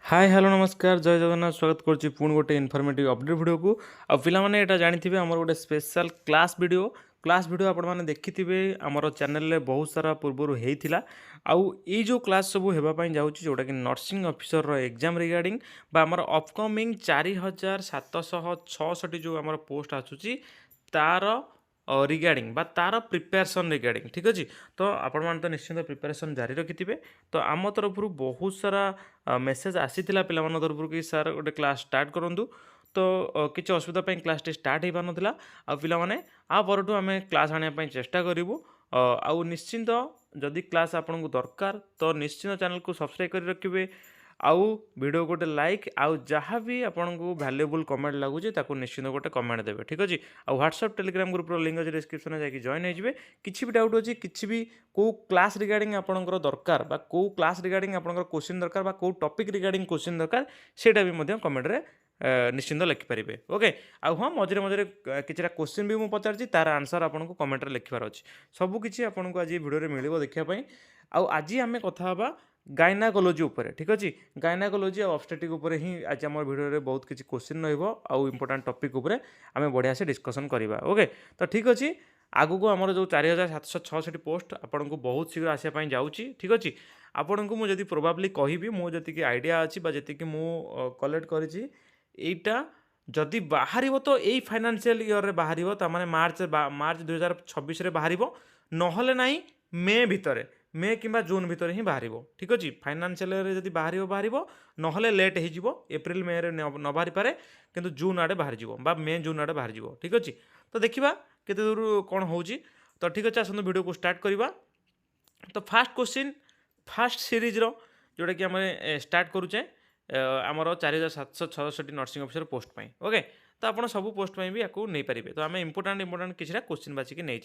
Hi hello नमस्कार जय जगन्नाथ स्वागत करुच्ची पुणी गोटे इनफर्मेटिव अपडेट वीडियो को आ पिलामाने एटा जानिथिबे हमर गोटे स्पेशल क्लास वीडियो आपण माने देखिथिबे हमर चैनल रे बहुत सारा पूर्वरु हेइथिला आउ ए जो क्लास सब हेबा पई जाउची जोटा कि नर्सिंग ऑफिसर रो एग्जाम रिगार्डिंग बा हमर अपकमिंग 4766 जो हमर पोस्ट आसुची तार रिगार्डिंग बा तार प्रिपेरेसन रिगार्डिंग ठीक अछि। तो आपण मान तो निश्चित प्रिपेरेसन जारी रखिथिबे। तो आम तरफरु बहुत सारा मेसेज आसीथिला पिलामान तरफरु कि सर गोटे क्लास स्टार्ट करंतु। तो किछि असुविधा पई क्लास टे स्टार्ट हेइ पानथिला आ पिला माने आ परटू आमे क्लास आनिया पई चेष्टा करिवु। आउ निश्चित जदि क्लास आपनकु दरकार तो निश्चित चैनल को सब्सक्राइब करि रखिबे। आउ वीडियो गोटे लाइक आउ जहाँ भी आपको वैल्यूएबल कमेंट लगुच ताकू निश्चित गोटे कमेंट देवे ठीक अच्छे। आ व्हाट्सएप टेलीग्राम ग्रुप लिंक अच्छे डिस्क्रिप्शन में जाकि जॉइन होइए। किसी भी डाउट अच्छी किसी भी को क्लास रिगार्डिंग आपंकर दरकार बा को क्लास रिगार्डिंग आपंकर क्वेश्चन दरकार बा को टॉपिक रिगार्डिंग क्वेश्चन दरकार सेटा भी कमेंट रे निश्चिंत लिखिपारे ओके। आउ हाँ मझे मझे किसी क्वेश्चन भी मुझे पचार तार आंसर आपको कमेंट लिखार अच्छे सबकि आपको आज वीडियो मिल देखापी। आज आम कथा गायनाकोलोजी उपरे ठीक अच्छे। गायनाकोलोजी और ऑब्स्टेटिक उपरे ही आज आम वीडियो बहुत किसी क्वेश्चन रहा इंपोर्टाट टॉपिक उपरे आम बढ़िया से डिस्कसन करवा ओके। तो ठीक अच्छे आगु को आमर जो 4766 पोस्ट आपन को बहुत शीघ्र आसापी जाऊँगी ठीक अच्छे। आपन को मुझे प्रोबाब्ली कहि मुझे आइडिया अच्छी जी मु कलेक्ट करा जदि बाहर तो यही फाइनेंशियल ईयर बाहर तो मैंने मार्च 2026 बाहर नहले ना मे भितर मे कि जून भितर ही बाहर ठीक अच्छे। फाइनेंशियल ईयर जब बाहर नहले लेट हो एप्रिल मे न बाहरी पारे किंतु जून आड़े बाहर बा मे जून आड़े बाहर ठीक अच्छे। तो देखा केते दूर कौन हो। तो ठीक अच्छे आसतु वीडियो को स्टार्ट करवा। तो फास्ट क्वेश्चन फास्ट सीरीज रो जोटा कि आम स्टार्ट करुचे आमर 4766 नर्सिंग ऑफिसर पोस्ट पाई ओके। तो आप सब पोस्ट भी या नहीं पारे। तो आम इंपोर्टाट किसी क्वेश्चन बाछिकी नहीं।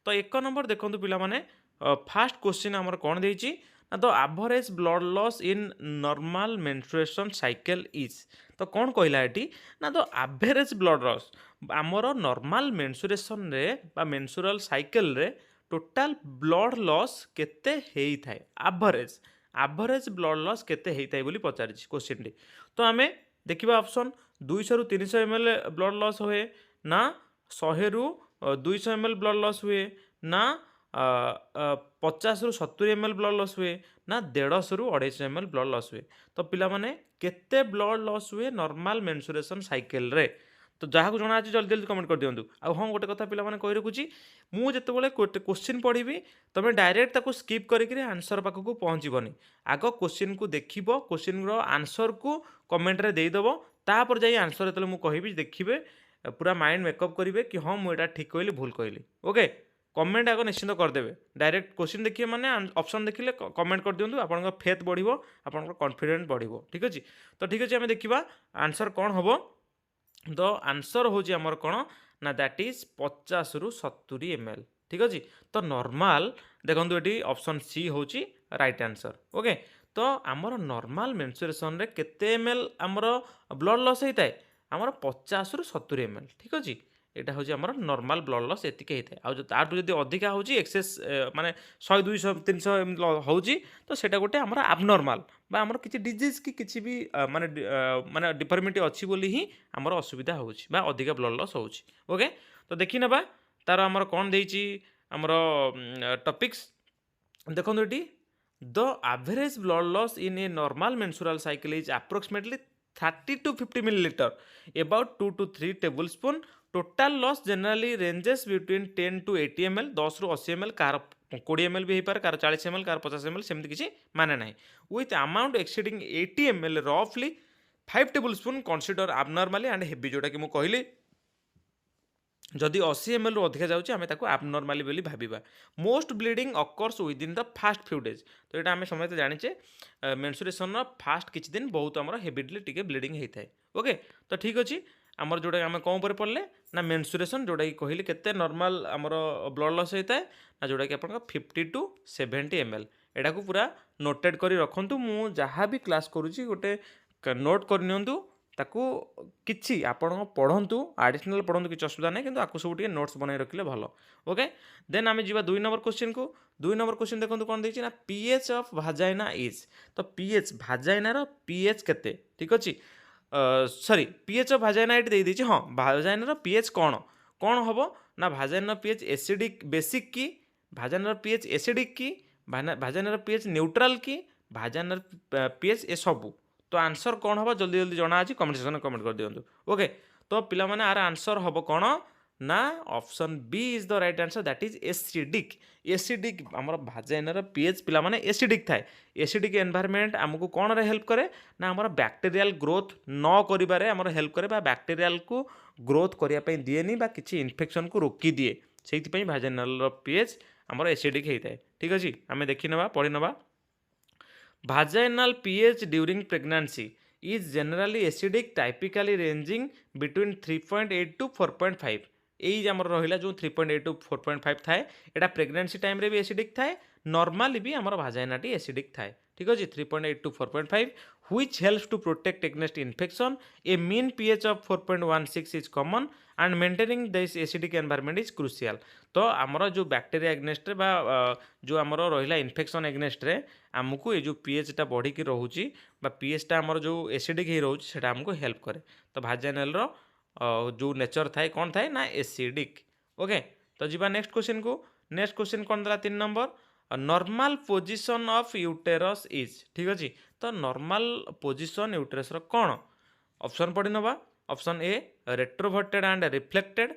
तो एक नंबर देखो पिला माने फास्ट क्वेश्चन आमर कौन देछि ना तो average blood loss in normal menstruation cycle is. तो कौन कहला एटी ना तो एवरेज ब्लड लॉस आमर नॉर्मल मेंस्ट्रुएशन रे बा मेंस्ट्रुअल साइकिल रे टोटाल ब्लड लॉस केते हेई थाए एवरेज एवरेज ब्लड लॉस केते हेई थाए बोली पचारि क्वेश्चन टी। तो आमे देखिबा ऑप्शन 200 रु 300 ml ब्लड लॉस हुए ना 100 रु 200 ml ब्लड लॉस हुए ना 50 रु 70 ml ब्लड लॉस हुए ना 150 रु 250 ml ब्लड लॉस हुए। तो पिला माने केते ब्लड लॉस हुए नॉर्मल मेंस्ट्रुएशन साइकिल रे। तो जहाँ को जना अच्छे जल्दी जल्दी कमेंट कर दिंतु। आ हाँ गोटे कथा पिला माने कहि रखुची मुझे क्वेश्चन पढ़ी तुम डायरेक्ट ताको स्किप करके आंसर पाखक पहुँचबनी। आग क्वेश्चन को देख क्वेश्चन आंसर को कमेंट रे देदेव तापर जाई आंसर जो मुझे देखिए पूरा माइंड मेकअप करेंगे कि हाँ मुझे ठीक कहली भूल कहली ओके। कमेंट आग निश्चित करदे डायरेक्ट क्वेश्चन देखिए मैंने ऑप्शन देखिले कमेंट कर दिंतु आपन फेथ बढ़ो आपन कॉन्फिडेंस बढ़ो ठीक अच्छे। तो ठीक अच्छे आम देखा आंसर कौन हम। तो आंसर हूँ आमर कौन ना दैट इज 50 रु 70 ml ठीक अच्छे। तो नॉर्मल देखो ये ऑप्शन सी हूँ राइट आंसर ओके। तो आमर नॉर्मल मेंस्ट्रुएशन रे केते ml आमर ब्लड लॉस होता है आमर 50 रु 70 ml ठीक अच्छे। यहाँ हूँ आमर नॉर्मल ब्लड लॉस एतिक होता है। आउ तार जो अधिका हो एक्सेस माने 100 200 300 हो तो सेटा गोटे आमर आबनॉर्मल बा आमर किसी डिजीज कि किसी भी माने माने डिफॉर्मिटी अच्छी बोली ही आमर असुविधा होउछि बा अधिका ब्लड लॉस होउछि ओके। तो देखि नबा तार आमर कोन देइछि आमर टॉपिक्स देखो ये the average blood loss in a normal menstrual cycle is approximately 30 to 50 milliliter about 2 to 3 tablespoon। Total loss generally ranges between 10 to 80 ml 10 रु 80 ml कार 20 ml भी हो कार 40 ml कार 50 ml सेमती किसी माने ना with amount exceeding 80 ml रफली 5 tablespoon consider abnormally and heavy जोटा कि मुझे कहली जदि 80 ml रु अधिक जाऊँगी आम abnormally बोली भाविबा। Most bleeding occurs within the first few days. तो यहाँ आम समझते जाचे मेंस्ट्रुएशन फास्ट किछि दिन बहुत आमर हेविडली टिके ब्लीडिंग होता है ओके। तो ठीक अच्छे आमर जोटा आम कौन पर पढ़ले ना मेंस्ट्रुएशन जोटा कि कहली केते नॉर्मल आमर ब्लड लॉस होता है ना जोटा कि आपन 50 to 70 ml। एटा को पूरा नोटेड करी रखंतु मु जहाँ भी क्लास करूची गोटे नोट कर नियंतु ताकू किछि आपण पढ़ंतु एडिशनल पढ़ंतु किछि असुविधा नहीं किंतु आकु सब टिके नोट्स बनाई रखिले भलो ओके। देन आमे जीवा 2 नंबर क्वेश्चन को 2 नंबर क्वेश्चन देखंतु कोन देछि ना पीएच ऑफ भाजाइना इज तो पीएच भाजाइना रो पीएच केते ठीक अछि सॉरी पीएच ऑफ भाजाइना एट दे देछि हां भाजाइना रो पीएच कोन हबो ना भाजाइना पीएच एसिडिक बेसिक की भाजाइना पीएच एसिडिक की भाजाइना पीएच न्यूट्रल की भाजाइना पीएच ए सबू तो आंसर कौन हम जल्दी जल्दी जना अच्छी कमेंट सेक्शन में कमेंट कर दिंतु ओके। तो पिला माने आर आंसर हम कौन ना option B is the right answer that is acidic acidic आमर भाजाइनार पीएच पिला माने एसिडिक थाए एसिडिक एनवायरनमेंट आमको कौन रे हेल्प करे ना आमर बैक्टीरियल ग्रोथ न करिबारे आमर हेल्प करे बा बैक्टीरियल को ग्रोथ करिया पई दिएनी बा किछि इन्फेक्शन को रोकी दिए सेति पई भाजाइनाल पीएच आमर एसिडिक हेइताए ठीक अछि। आमे देखि नबा पढि नबा vaginal pH during pregnancy is generally acidic typically ranging between 3.8 to 4.5 as आमर रहिला जो 3.8 टू 4.5 थाए एटा प्रेगनेंसी टाइम रे भी एसिडिक थाए नॉर्मली भी आमर भाजाइनाटी एसिडिक थाए ठीक अछि 3.8 to 4.5 which helps to protect against infection a mean pH of 4.16 is common and maintaining this acidic environment is crucial। तो आमर जो बैक्टीरिया एग्नेस्ट रे बा जो आमर रहिला इन्फेक्शन एग्नेस्ट रे आमको ये जो पीएच टा बढ़ी की रहउची बा पीएच टा आमर जो एसिडिक ही रहउची सेटा हमको हेल्प करे। तो भाजाइनल रो जो नेचर थाए कौन थाए ना एसिडिक ओके। तो जीवा नेक्स्ट क्वेश्चन को नेक्स्ट क्वेश्चन कौन दला 3 number normal position of uterus is ठीक अछि। तो नॉर्मल पोजीशन यूटेरस रो कौन ऑप्शन पढ़ी नबा option A retroverted and reflected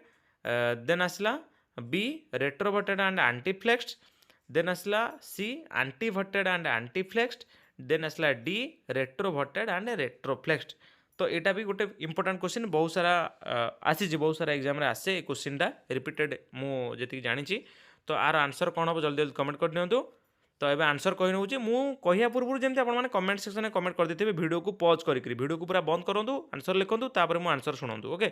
then आसला B retroverted and anteflexed then आसला C anteverted and anteflexed then आसला डी रेट्रोवर्टेड एंड रेट्रोफ्लेक्स्ड। तो यहाँ भी गोटे इंपोर्टेंट क्वेश्चन बहुत सारा आसी बहुत सारा एग्जाम रे आसे क्वेश्चन टा रिपीटेड मुझे जानी तो आर आंसर कौन हम जल्दी जल्दी कमेंट कर दिंतु। तो ये आंसर कही नौ मुझे पूर्व जमी आप कमेंट सेक्शन में कमेंट कर देते वीडियो को पॉज करके वीडियो को पूरा बंद करूँ आंसर लिखूँ तापर मुझे आंसर शुणु ओके।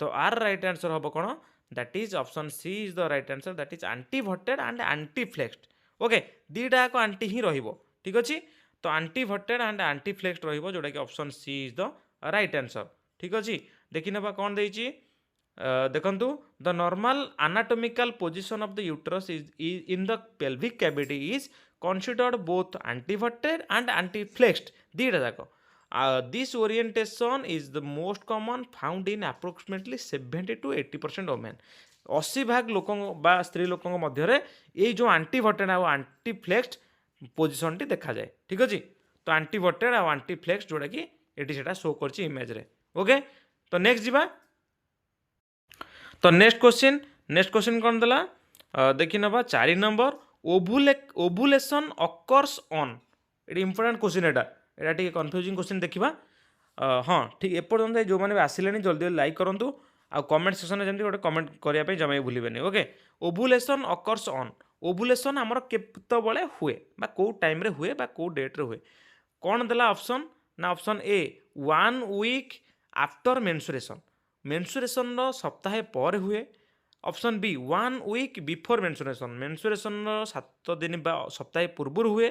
तो आर राइट आंसर हम कौन that is option C is the right answer that is anteverted and anteflexed okay दीटा जाक आंटी ही रहिबो ठीक अछि। तो एंटीवर्टेड एंड एंटीफ्लेक्स्ड रहिबो जोटा कि option C is the right answer ठीक अछि। देखि नबा कौन देइछि देखंतु the normal anatomical position of the uterus is in the pelvic cavity is considered both antiverted and antiflexed दीटा जाक this orientation is the most common found in approximately 70 to 80% women 80 भाग लोक बा स्त्री लोकों मध्य ये जो एंटीवर्टेड और एंटीफ्लेक्स्ड पोजीशन टी देखा जाए ठीक अछि। तो एंटीवर्टेड और एंटीफ्लेक्स्ड जोड़ा कि एटी सेटा शो करछि इमेज रे ओके। तो नेक्स्ट जीवा तो नेक्स्ट क्वेश्चन कौन दला देखि नबा 4 नंबर ओभुलेशन अकर्स ऑन ये इंपोर्टेंट क्वेश्चन एटा टिके कंफ्यूजिंग क्वेश्चन देखिबा हाँ ठीक एपर्यंत जो मैंने आसिले जल्दी जल्दी लाइक करूँ आ कमेंट सेक्शन में जमी गोटे कमेंट करने जमा भूलें ओके। ओभुलेशन अकर्स ऑन ओभुलेशन आमर केतबले हुए बा को टाइम रे हुए बा को डेट रे हुए कौन देला ऑप्शन ना option A 1 week after menstruation menstruation रो सप्ताह पर हुए option B 1 week before menstruation menstruation 7 दिन बा सप्ताह पूर्व हुए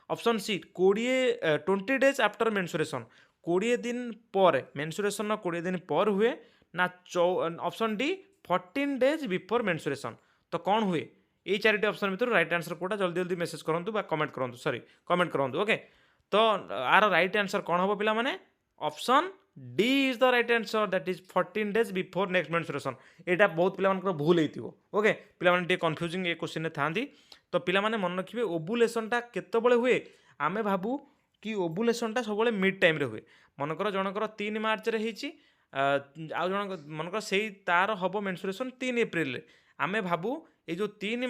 option C 20 days after menstruation 20 दिन पर मेंसुरेशन 20 दिन पर हुए ना option D 14 days before menstruation. तो कौन हुए ये 4टी ऑप्शन भर राइट आंसर कोटा जल्दी जल्दी मेसेज करूँ कमेंट करूँ सॉरी कमेंट करूँ ओके। तो आर राइट आंसर कौन हम पिला माने option D is the right answer that is 14 days before next mensuration एटा बहुत पिला मानकर भूल हेतिबो ओके पिला माने टे कंफ्यूजिंग ए क्वेश्चन ने थांदी। तो पिला माने मन रखिबे ओभुलेशन टा केतबेले हुए आमे भाबू कि ओभुलेशन टा सबले मिड टाइम रे हुए मनकर जनकर 3 मार्च रे हिची आ जन मनकर सेही तार हबो मेंसुरेशन 3 एप्रिल रे आमे भाबू ए जो 3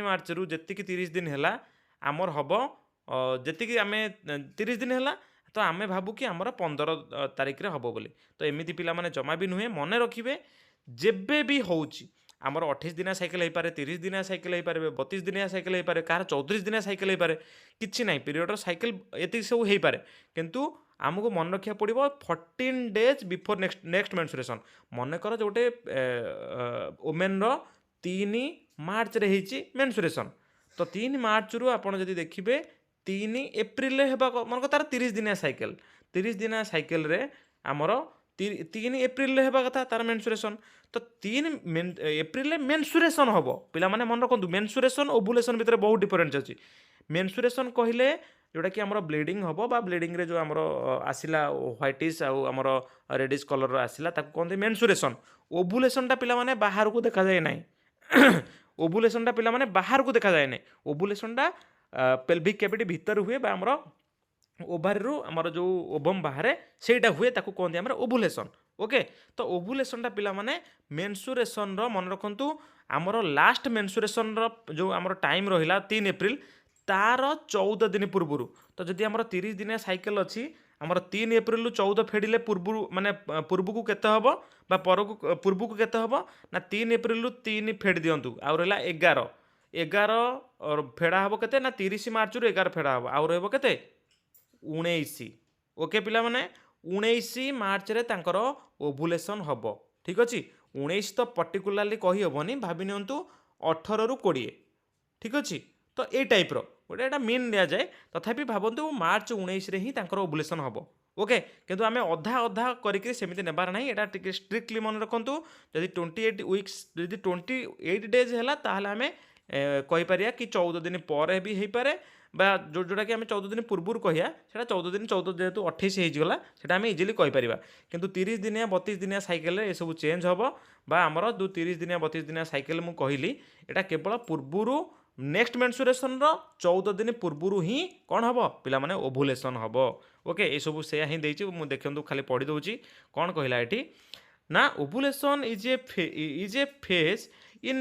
मार्च रु जेतिकी 30 दिन हैला आमर हबो जेतिकी आमे 30 दिन हैला तो आमे भाबू कि आमर 15 तारिख रे हबो बोली। तो एमिति पिला माने जमा भी नुहे मने रखिबे जेबे भी होउची आमर 28 दिनिया साइकेल हो पारे 30 दिनिया साइकेल हो पारे 32 दिनिया साइकेल हो पारे कार 34 दिनिया साइकेल हो पारे किछि नाही पीरियड साइकेल एति सब हो पारे किंतु आमको मन रखा पड़ो 14 डेज बिफोर नेक्स्ट मेंसुरेशन मन कर जोटे वोमेन रो 3 मार्च रे हिची मेंसुरेशन तो 3 मार्च रु आपण जदि देखिबे 3 एप्रिल रे हेबा मन तार 30 दिनिया साइकेल रे आमर 3 एप्रिल हेबा कथा तार मेन्सुरेशन तो 3 एप्रिल मेन्सुरेशन हम पिला माने मन रखु मेन्सुरेशन ओवुलेशन भितर बहुत डिफरेंस अच्छी मेन्सुरेशन कहले जोटा कि आमर ब्लीडिंग हम बा ब्लीडिंग रे जो आमर आसिला व्हाइटिश आउ आमर रेडिश कलर आसिला ताको कहते मेन्सुरेशन ओवुलेशनटा पिला माने बाहर को देखा जाए नहीं ओवुलेशनटा पिला माने बाहर को देखा जाए नहीं ओवुलेशनटा पेल्विक कैविटी भीतर हुए बा आमर ओभारी आमर जो ओभम बाहर सेटा हुए ताको कहते आमर ओवुलेशन ओके तो ओवुलेशनटा पिला माने मेन्सुरेशन रो मन रखंतु आमर लास्ट मेन्सुरेशन रो जो आमर टाइम रहिला 3 एप्रिल तार 14 दिन पूर्व तो जदि आमर 30 दिन साइकेल अच्छी आमर 3 एप्रिल 14 फेडिले पूर्व माने पूर्व को केते हबो बा पर को पूर्व को केते हबो ना 3 एप्रिल 3 फेड दियंतु आ रहला 11 11 और फेडा हबो केते ना 30 मार्च रु 11 फेडा हबो आ रहबो केते 19 ओके पिला माने 19 मार्च रे तांकर ओवुलेशन हबो ठीक अछि 19 तो पर्टिकुलाली कहि हबोनी भाबि नियंतु 18 रु 20 ठीक अछि तो ए टाइप रो गोटे एटा मीन दिया जाए तथापि भाबंतु मार्च 19 रे ही तांकर ओवुलेशन हबो ओके किंतु आमे अधा अधा करिक सेमिति नेबार नाही एटा टिके स्ट्रिक्टली मन रखंतु जदि 28 वीक्स जदि 28 डेज हैला ताहले आमे कहि परिया कि 14 दिन पर भी हेई पारे बा जोटा कि आम 14 दिन पूर्व कहिया सेटा 14 दिन 14 जेहेतु 28 होगला सेटा आम इजिली कहीपर किंतु 30 दिनिया 32 दिनिया साइकेल ये सब चेंज हम बा आमर जो 30 दिनिया 32 दिनिया साइकेल मुझे कहली एटा केवल पूर्वर नेक्स्ट मेन्सुरेशन रो 14 दिन पूर्व ही कौन हम पिला माने ओवुलेशन हम ओके ये सब से ही देछि मु देखंतु खाली पढ़ी दउछि कौन कहला एठी ना ovulation is A phase in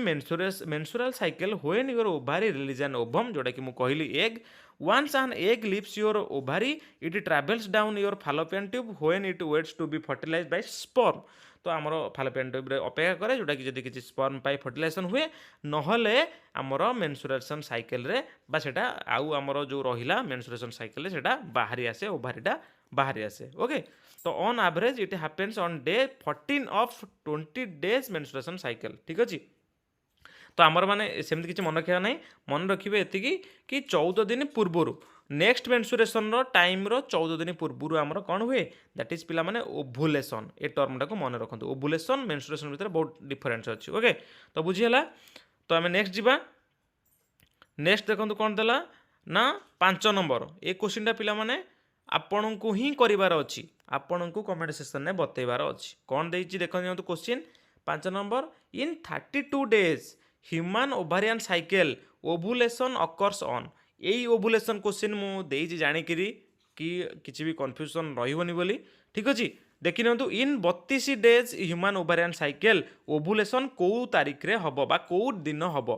menstrual cycle when your ovary release an ovum जोटा कि मु कहली egg once an egg leaves your ovary it travels down your fallopian tube when it waits to be fertilized by sperm तो आमर fallopian tube रे अपेक्षा करे जोटा कि जदि किछि स्पर्म पाई फर्टिलाइजेशन हुए नहले आमर मेन्सुरेशन साइकिल रे बा सेटा आउ आमर जो रहिला मेन्सुरेशन साइकिल रे सेटा बाहरी आसे ओभारीटा बाहरी आसे ओके तो on average it happens on day 14 of 20 days mensuration cycle ठीक अछि तो आमर माने सेमती किसी मन रखा ना मन रखिए एति कि 14 दिन पूर्वर नेक्स्ट मेन्सुरेशन टाइम 14 दिन पूर्वर आमर कौन हुए दैट इज पिला माने ओवुलेशन ए टर्मटा को मन रखु ओवुलेशन मेन्सुरेशन भितर बहुत डिफरेंस अच्छी ओके तो बुझीगला तो आम नेक्स्ट जीवा नेक्स्ट देखो कौन देला ना 5 नंबर ए क्वेश्चनटा पिला माने आपण को ही करिवार अच्छी आपण को कमेंट सेक्शन में बतैबार अच्छी कौन देछि देखो question 5 number in 32 days human ovarian cycle ovulation occurs on यही ओवुलेशन क्वेश्चन मुझे जानिकी कि किसी भी कन्फ्यूजन रही बोली ठीक अच्छे देखि नियंतु इन 32 days human ovarian cycle ovulation कौ तारीख रे हबो बा कौ दिन हबो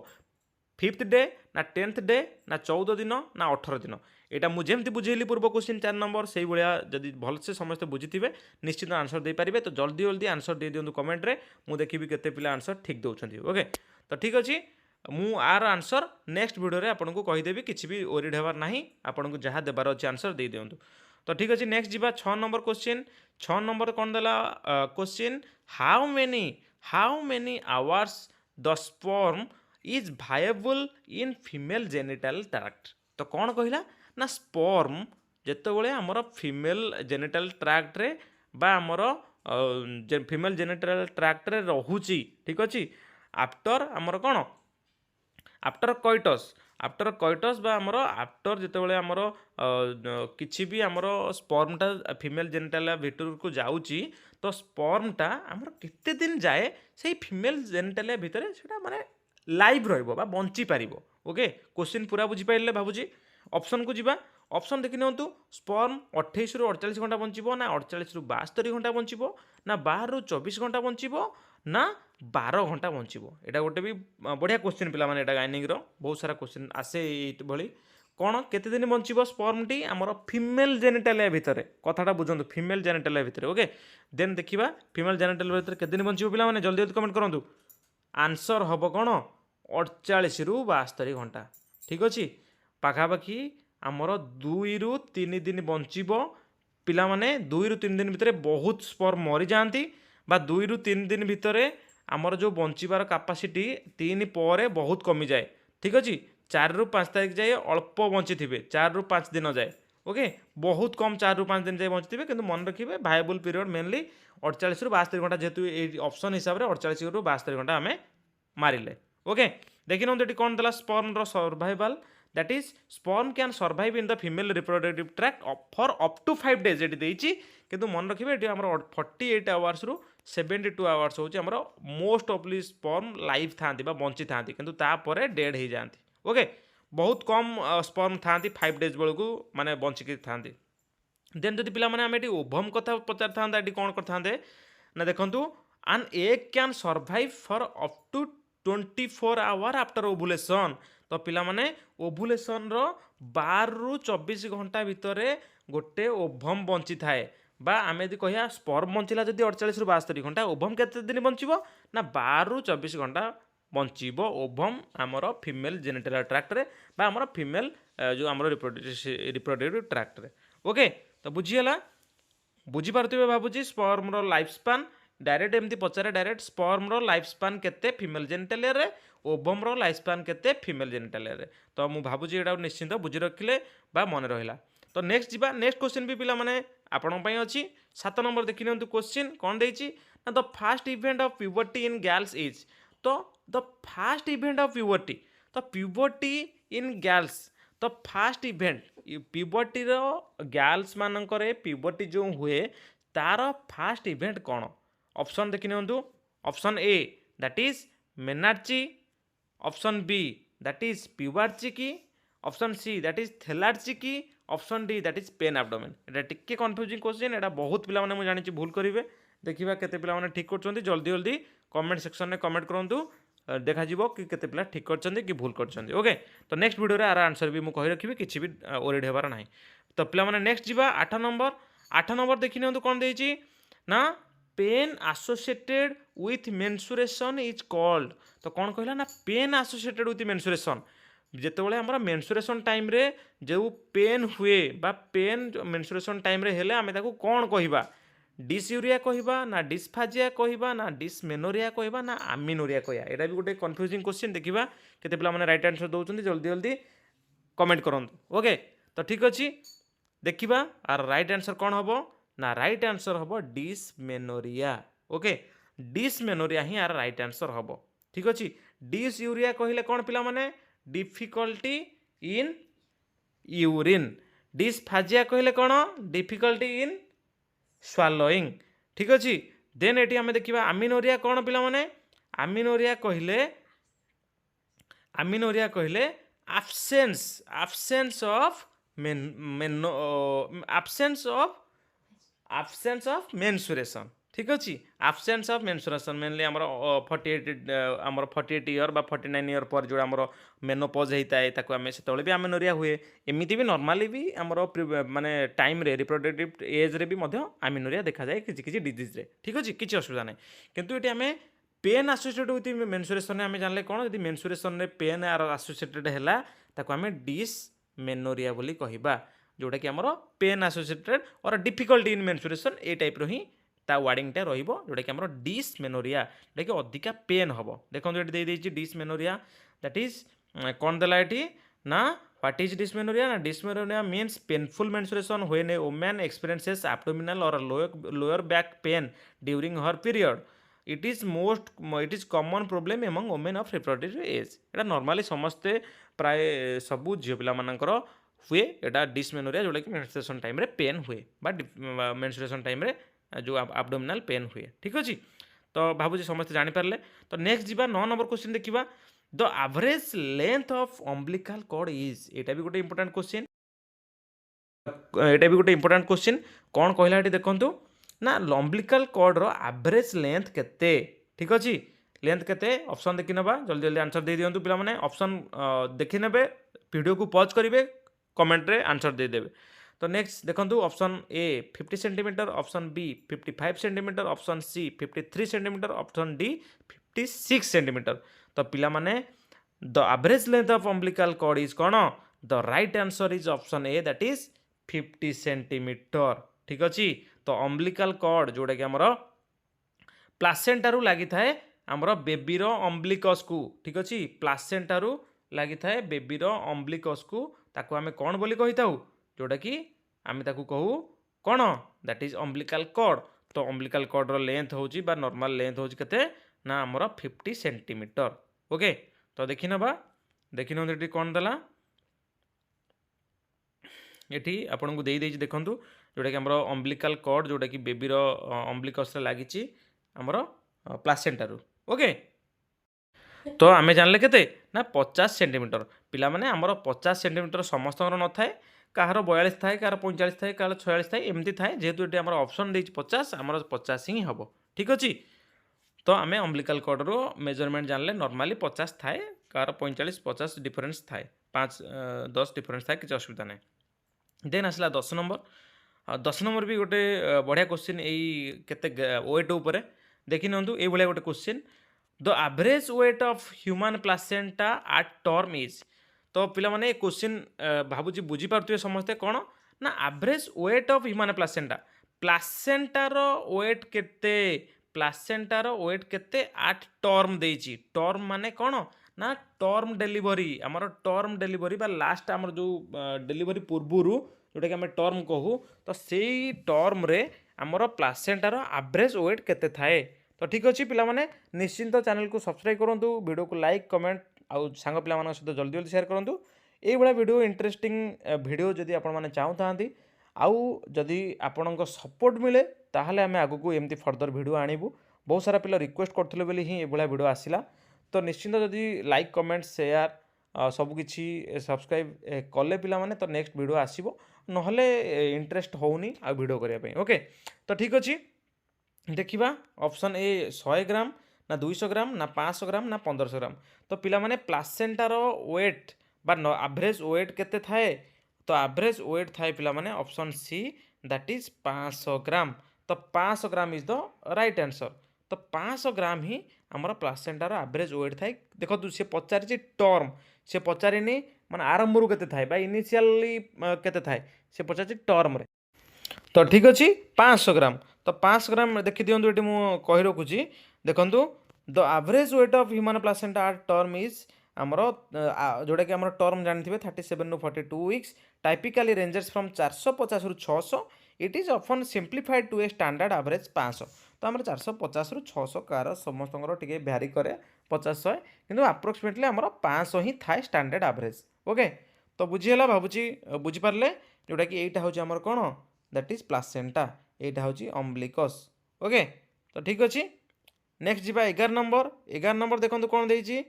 5th डे ना 10th डे ना 14 दिन ना 18 दिन यहाँ मुझे बुझेली पूर्व क्वेश्चन 4 नंबर से भाया जदि भलसे समस्त बुझी निश्चित आंसर दे पारे तो जल्दी जल्दी आंसर दे दिंतु कमेंट रे मु देखिबी केते पिला आंसर ठीक दउछंती ओके तो ठीक अच्छे मु आर आंसर नेक्स्ट वीडियो रे आपको कहीदेवी किसी भी ओरिड हेबार नाही आपको जहाँ देबार अच्छे आंसर दे दिंतु तो ठीक अच्छे नेक्स्ट जीवा 6 नंबर क्वेश्चन 6 नंबर कौन देला question how many hours the sperm is viable in female genital tract तो कौन कहला ना स्पर्म जेतेबेले आमर फीमेल जेनिटल ट्रैक्ट रे बा आमर फीमेल जेनिटल ट्रैक्ट रे रहुची ठीक अच्छे आफ्टर आमर कौन आफ्टर कॉइटस बा आमर आफ्टर जेतेबेले आमर किछि भी आमर स्पर्मटा फीमेल जेनिटल भितर को जाउची तो स्पर्मटा आमर केते दिन जाए से फीमेल जेनिटल भितर सेटा माने लाइव रहिबो बा बंची पारिबो ओके क्वेश्चन पूरा बुझी पाइले भाबुची ऑप्शन को जीवा ऑप्शन देखि नियंतु स्पर्म 28 रु 48 घंटा बंचिबो ना 48 रु 72 घंटा बंचिबो ना 12 रु 24 घंटा बंचिबो ना 12 घंटा बंचिबो एटा गोटे भी बढ़िया क्वेश्चन पिला माने एटा गाइनिंग रो बहुत सारा क्वेश्चन आसे एट भली कोन केते दिन बंचिबो स्पर्म टी हमर फीमेल जेनिटल भितर कथाटा बुझंतु फीमेल जेनिटल भितर ओके देन देखिबा फीमेल जेनिटल भितर केते दिन बंचिबो पिला माने जल्दी जल्दी कमेंट करंतु आंसर हबो कोन 48 रु 72 घंटा ठीक अछि पाखापाखि आमर 2 रु 3 दिन बंचिबो पिला माने 2 रु 3 दिन भितर बहुत स्पर्म मरी जाती बा 2 रु 3 दिन भितर आमर जो बंचिबार कैपेसिटी 3 पर बहुत कमी जाए ठीक अच्छे 4 रु 5 तारीख जाए अल्प बंची थे 4 रु 5 दिन जाए ओके बहुत कम 4 ରୁ 5 दिन जाए बंचते किंतु मन रखिए भायबल पीरियड मेनली 48 ରୁ 72 घंटा जेहेतु ये ऑप्शन हिसाब से 48 ରୁ 72 घंटा आम मारिले ओके देखि ये कौन देला स्पर्म रो survival that is sperm can survive in the female reproductive tract for up to 5 days ये देती किंतु मन रखिए ये आम 48 आवर्स रु 72 आवर्स हूँ आम मोस्ट ऑफली स्पर्म लाइव था बंची था किंतु तापर डेड हो जाती ओके बहुत कम स्पर्म था 5 डेज बेलू माने बंचिकी था देन जदि पिला माने आम ये ओभम कथा पचार था ये कौन करते ना देखूँ an egg can survive for up to 24 hour after ovulation तो पिला माने ओभुलेसन रो 12 ରୁ 24 घंटा भितर गोटे ओभम बंची थाए बा आम यदि कह स्पर्म बंचला जब 48 ରୁ 72 घंटा ओभम केते दिन बंचब ना 12 ରୁ 24 घंटा बंचब ओभम आमर फीमेल जेनिटल ट्रैक्ट रे बा आमर फीमेल जो आमर रिप्रोडक्टिव ट्रैक्ट रे ओके तो बुझीगला बुझीपारे भावुँ स्पर्म रो लाइफ स्पान डायरेक्ट एमती पचारे डायरेक्ट स्पर्म रो लाइफ स्पान केते फीमेल जेनिटल रे ओभम रो लाइफ स्पान केते फीमेल जेनिटल रे तो मु भावुँ एटा निश्चिंत बुझी रखिले बा मन रहिला तो नेक्स्ट जीवा नेक्स्ट क्वेश्चन भी पिला माने आपन पई अछि 7 नंबर देखि नियंतु क्वेश्चन कोन देछि ना the first event of puberty in girls is तो the first event of puberty तो प्यूबर्टी इन गर्ल्स तो फास्ट इवेंट प्यूबर्टी रो गर्ल्स मानकरे प्यूबर्टी जो हुए तार फास्ट इवेंट कौन ऑप्शन देखि नियंतु option A that is menarche option B that is प्यूबार्चिकी ऑप्शन सी दैट इज थेलार्चिकी option D that is pain abdomen एटा टिके कंफ्यूजिंग क्वेश्चन एटा बहुत पिला माने मु जानि भूल करिवे देखिबा केते पिला माने ठीक करछन्ती जल्दी जल्दी कमेंट सेक्शन में कमेंट करंतु देखा जीवो कि केते पिला ठीक करछन्ती कि भूल करछन्ती ओके तो नेक्स्ट वीडियो रे आर आंसर भी मु कहि रखिबि किछि भी ओरिड हेबार नाही तो पिला माने नेक्स्ट जीवा 8 नंबर देखि नियंतु कोन देछि ना pen associated with mensuration is called तो कौन कहला ना पेन एसोसिएटेड विथ मेंसुरेशन जितेबाला आम मेंसुरेशन टाइम रे जो पेन हुए बा पेन मेंसुरेशन टाइम रे हेले आमे ताको कौन कहबा डिसयूरिया कहबा ना डिस्फाजिया कहबा ना डिसमेनोरिया कहबा ना आमिनोरिया कहया एटा भी गोटे कंफ्यूजिंग क्वेश्चन देखिबा केते पिला माने राइट आंसर दउचंदी जल्दी जल्दी कमेंट करंतु ओके तो ठीक अछि देखिबा आर राइट आंसर कौन हबो ना राइट आंसर हबो डिसमेनोरिया ओके डिसमेनोरिया ही आर राइट आंसर हबो ठीक अछि डिसयूरिया कहले कौन पिला माने डिफिकल्टी इन यूरिन डिस्फाजिया कहले कौन डिफिकल्टी इन स्वालोइंग ठीक अच्छे देन ये आम देखा आमिनोरिया कौन पिला माने आमिनोरिया कहले absence of mensuration ठीक अच्छे absence of mensuration मेनली आमर 48 ईयर बा 49 ईयर पर जो आमर मेनोपॉज होता है ताको आम से भी आमिनोरिया हुए एमती भी नॉर्मली भी आमर माने टाइम रे रिप्रोडक्टिव एज रे भी मध्य आमिनोरिया देखा जाए किसी डिजीज रे ठीक अच्छे किसी असुविधा नहीं किंतु ये आम पेन एसोसिएटेड विथ मेंसुरेशन आम जानले कौन यदि मेंसुरेशन रे पेन आर एसोसिएटेड है ताको आम डिसमेनोरिया बोली कहबा जोटा कि आमर पेन एसोसिएटेड और डिफिकल्टी इन मेंसुरेशन ए टाइप रो ही ता वार्डिंगटा रहिबो जोटा कि आमर डिसमेनोरिया जोटा कि अधिका पेन हबो देखो ये दे देछि डिसमेनोरिया दैट इज कौन देला एठी ना व्हाट इज डिसमेनोरिया ना dysmenorrhea means painful menstruation when a woman experiences abdominal और lower back pain during her period it is common problem among women of reproductive age एटा नॉर्मली समस्ते प्राय सबू झियो पिला मानकर हुए एटा डिसमेनोरिया जोटा कि मेंस्ट्रुएशन टाइम रे पेन हुए बा मेंस्ट्रुएशन टाइम रे जो एब्डोमिनल पेन हुए ठीक अच्छे तो भावुँ समस्त जानीपारे तो नेक्स्ट जीवा 9 नंबर क्वेश्चन देखा the average length of umbilical cord is एटा भी गोटे इंपोर्टेंट क्वेश्चन कौन कहला ये देखूँ ना अम्बिलिकल कॉर्ड रो एवरेज लेंथ केते ठीक अच्छे लेंथ केते ऑप्शन देखि नबा जल्दी जल्दी आंसर दे दियंतु पिला माने ऑप्शन देखि नेबे वीडियो को पॉज करिवे कमेंट रे आंसर दे देबे तो नेक्स्ट देखो option A 50 centimetre option B 55 centimetre option C 53 centimetre option D 56 centimetre तो पिला माने the average length of umbilical cord is कौन the right answer is option A that is 50 centimetre ठीक अच्छे तो अम्बिलिकल कॉर्ड जोटा कि आमर प्लासेंटा रु लगी थाए आमर बेबीर अम्बिलिकस को ठीक अच्छे प्लासेंटा रु लगी थाए बेबीर अम्बिलिकस को ताको आमे कौन बोली कही थाउ जोटा कि आम ताकू कहू कौन दैट इज अम्बिलिकल कॉर्ड। तो अम्बिलिकल कॉर्डर लेंथ होची बा नॉर्मल लेंथ होची केते ना हमर 50 सेंटीमीटर। ओके तो देखि नबा देखि न कौन देला एठी आपन को देई देछि देखंतु जोटा कि हमर अम्बिलिकल कॉर्ड जोटा कि बेबी रो अम्बिलिकस रे लागिछि हमर प्लासेंटा रु। ओके तो आम जानले केते ना 50 सेंटीमीटर पिला माने हमर 50 सेंटीमीटर समस्त न थाए कहार 42 थाए कहार 45 थाए कहार 46 थाए एमती थाए जेहेतु ये आम ऑप्शन देछि 50 आमर 50 ही हम ठीक अच्छे। तो आम अम्बिलिकल कॉर्ड रो मेजरमेंट जानले नॉर्मली 50 थाए कहार 45 50 डिफरेंस थाए 5 10 डिफरेंस थाए किसी असुविधा ना। देन आसला 10 नंबर 10 नंबर भी गोटे बढ़िया क्वेश्चन यही केते वेट उपर देखि नंतु ए भलिया गोटे question the average weight of human placenta at term is. तो पिला माने क्वेश्चन भाबुची बुझी पारथुए समस्ते कौन ना average weight of human placenta प्लासेंटार वेट केते प्लासेंटार वेट केते एट टर्म देछि टर्म माने कौन ना टर्म डेलीवरी आमर टर्म डेलीवरी बा लास्ट आमर जो डेलीवरी पूर्वरु जोटा कि आम टर्म कहू तो सेई टर्म रे आमर प्लासेंटार एवरेज वेट केते थाए। तो ठीक अच्छे पिलामाने निश्चिंत चैनल को सब्सक्राइब करूँ वीडियो को लाइक कमेंट आउ सांग पिला सहित जल्दी जल्दी शेयर करूँ ये वीडियो इंटरेस्टिंग वीडियो जदि आपण चाहूँ आउ जदि आपण सपोर्ट मिले ताहले आम आगु को एमती फर्दर वीडियो आणबू बहुत सारा पिला रिक्वेस्ट करथिले बोली ही एभलिया वीडियो आसिला। तो निश्चिंत जदि लाइक कमेंट शेयर सबकि सब्सक्राइब कले पिला माने तो नेक्स्ट वीडियो आसीबो नहले इंटरेस्ट होउनी आ वीडियो करिया पई। ओके तो ठीक अच्छे देखिबा ऑप्शन ए 100 ग्राम ना 200 ग्राम ना 500 ग्राम ना 1500 ग्राम। तो पिला माने प्लासेंटार वेट बा एवरेज वेट केते थाए तो एवरेज वेट थाए पिला माने ऑप्शन सी दैट इज 500 ग्राम। तो 500 gram is the right answer. तो 500 ग्राम ही हमर प्लासेंटार एवरेज वेट थाए। देखो तू से पचारि टर्म से पचारिनी माने आरंभ रु केते थाए बा इनिशियली केते थाए से पचारि टर्म रे। तो ठीक अच्छे 500 ग्राम तो 500 ग्राम देखी दिंतु ये मुझे कही रखुची देखूँ the average weight of human placenta are term is आमर जोटा कि आम टर्म जानते 37 ରୁ 42 वीक्स टाइपिकली रेंजेस फ्रॉम 450 ରୁ 600 it is often simplified to a standard average 500। तो आम 450 ରୁ 600 कार समस्त टे भ्यारी करे 50 100 किंतु अप्रोक्सीमेटली आम 500 ही थाए स्टैंडर्ड एवरेज। ओके तो बुझीगला भावुची बुझीपारे जोटा कि यहाँ हूँ आमर कौन दैट इज प्लासेंटा यहाँ हूँ अम्बिलिकस। ओके तो ठीक अच्छे नेक्स्ट जी 11 नंबर देखो कौन देती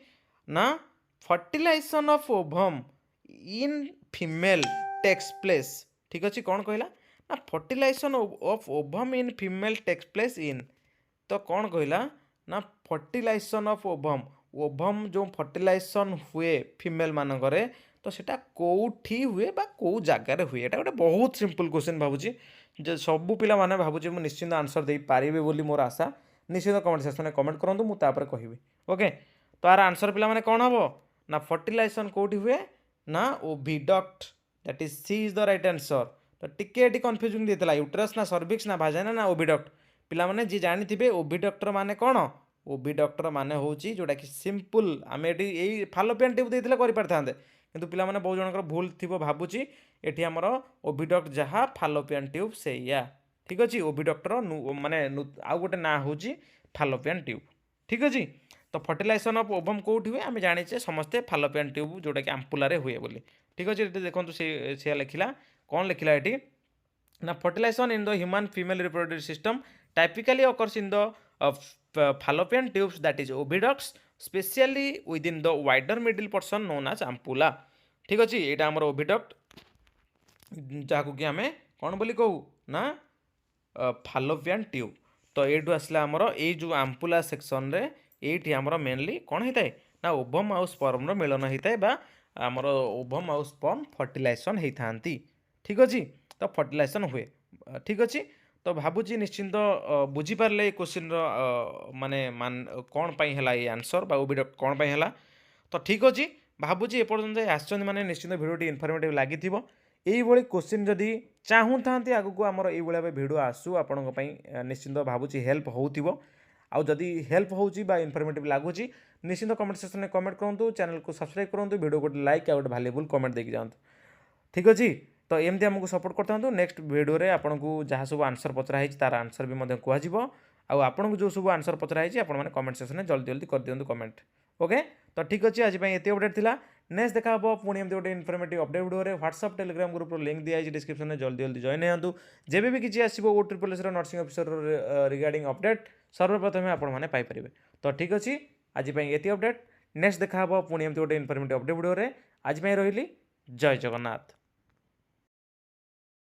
ना fertilization of ovum in female takes place. ठीक अच्छे कौन कहला ना fertilization of ovum in female takes place in. तो कौन कहला ना फर्टिलाइजेशन ऑफ ओवम ओवम जो फर्टिलाइजेशन हुए फीमेल मानकरे तो सेटा कोठी हुए बा को जगार हुए एटा गोटे बहुत सिंपल क्वेश्चन भावुची जे सबू पिला माने भावुची मु निश्चिंत आंसर दे पारिबे बोली मोर आशा। निश्चित कमेंट सेक्शन में कमेंट करूँ मुझे तापर कहबी। ओके तो यार आंसर पिला माने कौन हम ना फर्टिलाइजेशन कोठी हुए ना oviduct that is C is the right answer. तो टिके कन्फ्यूजिंग देता यूट्रस ना सर्विक्स ना भाजाना ना ओविडक्ट पिला माने जी जानी ओविडक्टर माने कौन ओविडक्टर माने होची जोटा कि सिंपल आम ये फालोपियन ट्यूब देते कर किंतु पिला माने बहुत जनकर भूल थी भावुची एठी हमर ओविडक्ट जहाँ फालोपियन ट्यूब से या ठीक अच्छे ओविडक्टर माने आउ गोटे ना हूँ फालोपियन ट्यूब। ठीक अच्छे तो फर्टिलाइजेशन ऑफ ओवम कौट हुए आम जाने समस्ते फालोपियन ट्यूब जोटा कि आम्पुलारे हुए बोली। ठीक अच्छे देखो से लिखला कौन लिखला ये ना fertilisation in the human female reproductive system typically occurs in the fallopian tubes that is oviducts specially within the wider middle portion known as ampulla. ठीक अच्छे यहाँ आम ओविडक्ट जहाँ कि आम कौन बोली कहू ना फालोपियन ट्यूब। तो ये आसला आमर ये जो आम्पुला सेक्शन रे ये आमर मेनली कौन होता है ना ओवम आउ स्पर्म मिलन होता है बा आमर ओवम आउ स्पर्म फर्टिलाइजेशन होता है। ठीक अच्छे तो फर्टिलाइजेशन हुए। ठीक अच्छे तो भावुची निश्चिंत बुझीपारे क्वेश्चन माने कौन पाई है ये आंसर बा ओविडक्ट कौन पाई है। तो ठीक अच्छे भावुची एपर्तंत आसचंदी माने निश्चिंत भिडियो इनफर्मेटिव लगी यही क्वेश्चन जदि चाहूँ था आगु को आमर ये भिडियो आसू आपण निश्चिंत भावुची हेल्प हो आउ जदि हेल्प होची बा इनफर्मेटिव लगुच निश्चिंत कमेंट सेक्शन में कमेंट करूँ चैनल को सब्सक्राइब करूँ वीडियो गोटे लाइक आ गोटे भैल्यूबल कमेंट देके जाऊँ। ठीक अच्छे तो एमती आमको सपोर्ट करता नेक्स्ट वीडियो आपको जहाँ सब आंसर पचराई तार आंसर भी कह आपको जो सब आंसर पचराई आपने कमेंट सेक्शन में जल्दी जल्दी कर दिखाँ कमेंट। ओके तो ठीक अच्छे आज ये अपडेट था। नेक्स्ट देखा पुणी एमती गोटे informative update video WhatsApp Telegram group link दिखाई डिस्क्रिप्शन में जल्दी जल्दी जॉइन हो जब भी किसी आसो OSSC nursing officer regarding update सर्वप्रथम आपने। तो ठीक अच्छे आज ये अपडेट नेक्स्ट देखा पुणी एमती गोटे इनफर्मेटिव अपडेट वीडियो आज रही जय जगन्नाथ।